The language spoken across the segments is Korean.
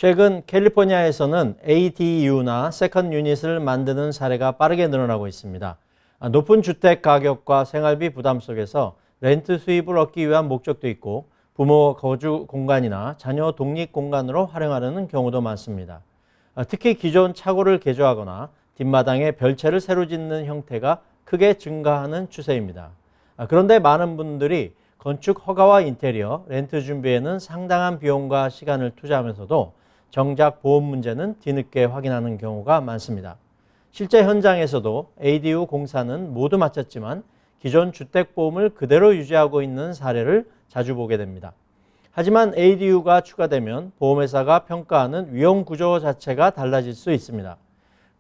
최근 캘리포니아에서는 ADU나 세컨 유닛을 만드는 사례가 빠르게 늘어나고 있습니다. 높은 주택 가격과 생활비 부담 속에서 렌트 수입을 얻기 위한 목적도 있고 부모 거주 공간이나 자녀 독립 공간으로 활용하려는 경우도 많습니다. 특히 기존 차고를 개조하거나 뒷마당에 별채를 새로 짓는 형태가 크게 증가하는 추세입니다. 그런데 많은 분들이 건축 허가와 인테리어, 렌트 준비에는 상당한 비용과 시간을 투자하면서도 정작 보험 문제는 뒤늦게 확인하는 경우가 많습니다. 실제 현장에서도 ADU 공사는 모두 마쳤지만 기존 주택보험을 그대로 유지하고 있는 사례를 자주 보게 됩니다. 하지만 ADU가 추가되면 보험회사가 평가하는 위험 구조 자체가 달라질 수 있습니다.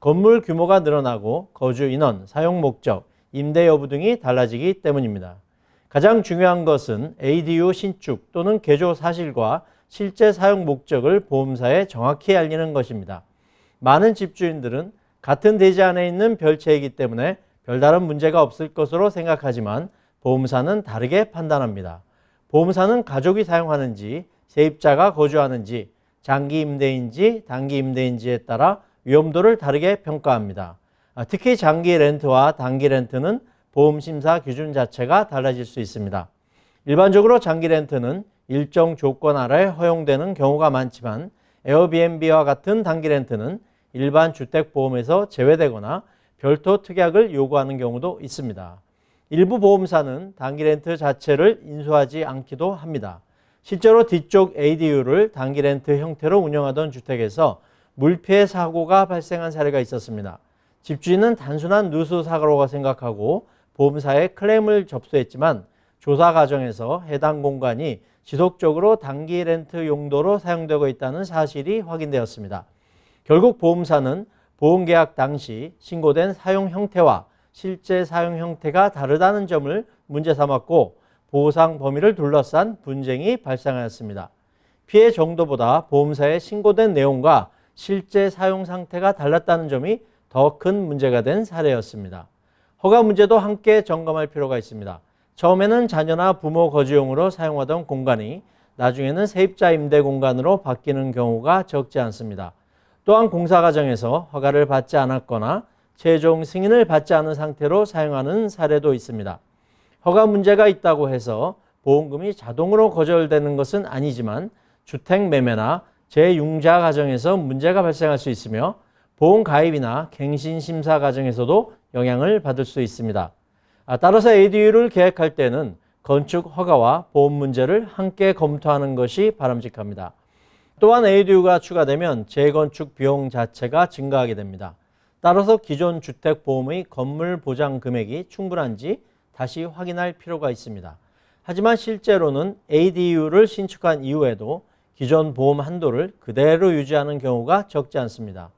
건물 규모가 늘어나고 거주 인원, 사용 목적, 임대 여부 등이 달라지기 때문입니다. 가장 중요한 것은 ADU 신축 또는 개조 사실과 실제 사용 목적을 보험사에 정확히 알리는 것입니다. 많은 집주인들은 같은 대지 안에 있는 별채이기 때문에 별다른 문제가 없을 것으로 생각하지만 보험사는 다르게 판단합니다. 보험사는 가족이 사용하는지, 세입자가 거주하는지, 장기 임대인지 단기 임대인지에 따라 위험도를 다르게 평가합니다. 특히 장기 렌트와 단기 렌트는 보험 심사 기준 자체가 달라질 수 있습니다. 일반적으로 장기 렌트는 일정 조건 아래 허용되는 경우가 많지만 에어비앤비와 같은 단기 렌트는 일반 주택보험에서 제외되거나 별도 특약을 요구하는 경우도 있습니다. 일부 보험사는 단기 렌트 자체를 인수하지 않기도 합니다. 실제로 뒤쪽 ADU를 단기 렌트 형태로 운영하던 주택에서 물피해 사고가 발생한 사례가 있었습니다. 집주인은 단순한 누수 사고라고 생각하고 보험사에 클레임을 접수했지만 조사 과정에서 해당 공간이 지속적으로 단기 렌트 용도로 사용되고 있다는 사실이 확인되었습니다. 결국 보험사는 보험계약 당시 신고된 사용 형태와 실제 사용 형태가 다르다는 점을 문제 삼았고 보상 범위를 둘러싼 분쟁이 발생하였습니다. 피해 정도보다 보험사에 신고된 내용과 실제 사용 상태가 달랐다는 점이 더 큰 문제가 된 사례였습니다. 허가 문제도 함께 점검할 필요가 있습니다. 처음에는 자녀나 부모 거주용으로 사용하던 공간이 나중에는 세입자 임대 공간으로 바뀌는 경우가 적지 않습니다. 또한 공사 과정에서 허가를 받지 않았거나 최종 승인을 받지 않은 상태로 사용하는 사례도 있습니다. 허가 문제가 있다고 해서 보험금이 자동으로 거절되는 것은 아니지만 주택 매매나 재융자 과정에서 문제가 발생할 수 있으며 보험 가입이나 갱신 심사 과정에서도 영향을 받을 수 있습니다. 따라서 ADU를 계획할 때는 건축 허가와 보험 문제를 함께 검토하는 것이 바람직합니다. 또한 ADU가 추가되면 재건축 비용 자체가 증가하게 됩니다. 따라서 기존 주택보험의 건물 보장 금액이 충분한지 다시 확인할 필요가 있습니다. 하지만 실제로는 ADU를 신축한 이후에도 기존 보험 한도를 그대로 유지하는 경우가 적지 않습니다.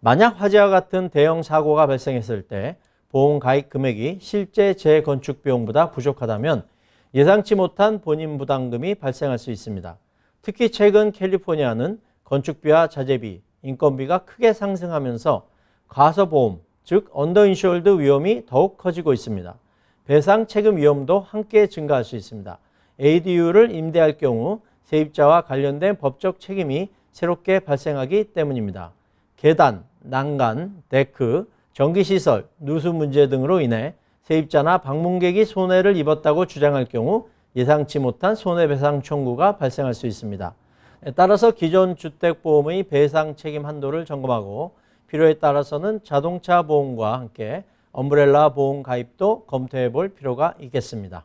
만약 화재와 같은 대형 사고가 발생했을 때 보험 가입 금액이 실제 재건축 비용보다 부족하다면 예상치 못한 본인 부담금이 발생할 수 있습니다. 특히 최근 캘리포니아는 건축비와 자재비, 인건비가 크게 상승하면서 과소보험, 즉 언더인슈어드 위험이 더욱 커지고 있습니다. 배상 책임 위험도 함께 증가할 수 있습니다. ADU를 임대할 경우 세입자와 관련된 법적 책임이 새롭게 발생하기 때문입니다. 계단, 난간, 데크, 전기시설, 누수 문제 등으로 인해 세입자나 방문객이 손해를 입었다고 주장할 경우 예상치 못한 손해배상 청구가 발생할 수 있습니다. 따라서 기존 주택보험의 배상 책임 한도를 점검하고 필요에 따라서는 자동차 보험과 함께 엄브렐라 보험 가입도 검토해 볼 필요가 있겠습니다.